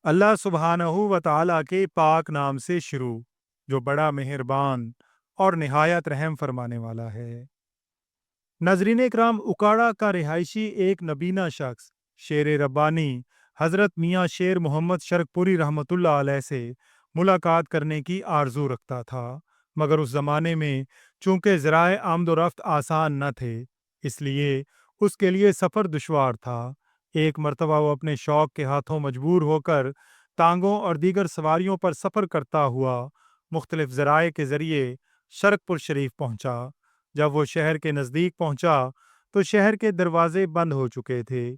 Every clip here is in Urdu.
اللہ سبحانہو و تعالیٰ کے پاک نام سے شروع، جو بڑا مہربان اور نہایت رحم فرمانے والا ہے۔ ناظرین اکرام، اکاڑا کا رہائشی ایک نبینا شخص شیر ربانی حضرت میاں شیر محمد شرک پوری رحمۃ اللہ علیہ سے ملاقات کرنے کی آرزو رکھتا تھا، مگر اس زمانے میں چونکہ ذرائع آمد و رفت آسان نہ تھے، اس لیے اس کے لیے سفر دشوار تھا۔ ایک مرتبہ وہ اپنے شوق کے ہاتھوں مجبور ہو کر ٹانگوں اور دیگر سواریوں پر سفر کرتا ہوا مختلف ذرائع کے ذریعے شرک پور شریف پہنچا۔ جب وہ شہر کے نزدیک پہنچا تو شہر کے دروازے بند ہو چکے تھے۔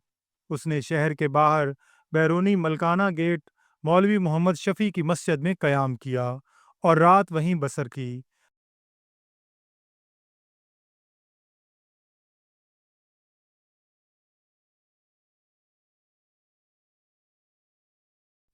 اس نے شہر کے باہر بیرونی ملکانہ گیٹ مولوی محمد شفیع کی مسجد میں قیام کیا اور رات وہیں بسر کی۔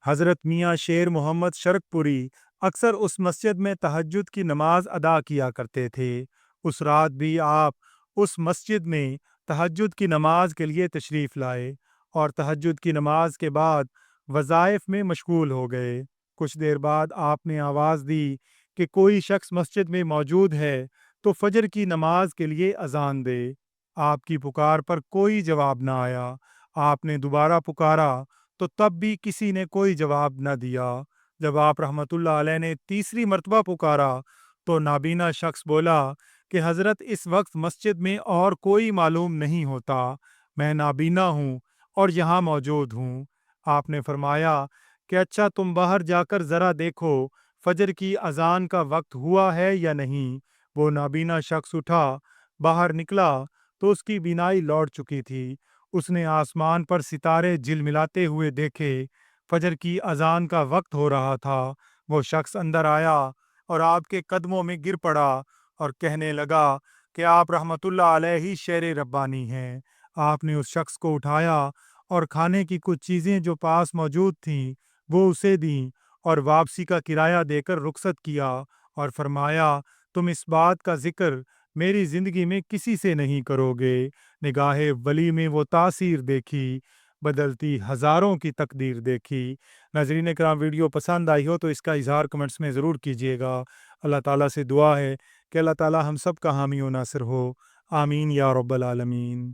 حضرت میاں شیر محمد شرک پوری اکثر اس مسجد میں تہجد کی نماز ادا کیا کرتے تھے۔ اس رات بھی آپ اس مسجد میں تہجد کی نماز کے لیے تشریف لائے اور تہجد کی نماز کے بعد وظائف میں مشغول ہو گئے۔ کچھ دیر بعد آپ نے آواز دی کہ کوئی شخص مسجد میں موجود ہے تو فجر کی نماز کے لیے اذان دے۔ آپ کی پکار پر کوئی جواب نہ آیا۔ آپ نے دوبارہ پکارا تو تب بھی کسی نے کوئی جواب نہ دیا۔ جب آپ رحمت اللہ علیہ نے تیسری مرتبہ پکارا تو نابینا شخص بولا کہ حضرت اس وقت مسجد میں اور کوئی معلوم نہیں ہوتا، میں نابینا ہوں اور یہاں موجود ہوں۔ آپ نے فرمایا کہ اچھا، تم باہر جا کر ذرا دیکھو فجر کی اذان کا وقت ہوا ہے یا نہیں۔ وہ نابینا شخص اٹھا، باہر نکلا تو اس کی بینائی لوٹ چکی تھی۔ اس نے آسمان پر ستارے جھلملاتے ہوئے دیکھے، فجر کی اذان کا وقت ہو رہا تھا۔ وہ شخص اندر آیا اور آپ کے قدموں میں گر پڑا اور کہنے لگا کہ آپ رحمت اللہ علیہ ہی شیر ربانی ہیں۔ آپ نے اس شخص کو اٹھایا اور کھانے کی کچھ چیزیں جو پاس موجود تھیں وہ اسے دیں اور واپسی کا کرایہ دے کر رخصت کیا اور فرمایا، تم اس بات کا ذکر میری زندگی میں کسی سے نہیں کرو گے۔ نگاہ ولی میں وہ تاثیر دیکھی، بدلتی ہزاروں کی تقدیر دیکھی۔ ناظرین اکرام، ویڈیو پسند آئی ہو تو اس کا اظہار کمنٹس میں ضرور کیجیے گا۔ اللہ تعالیٰ سے دعا ہے کہ اللہ تعالیٰ ہم سب کا حامی و ناصر ہو۔ آمین یا رب العالمین۔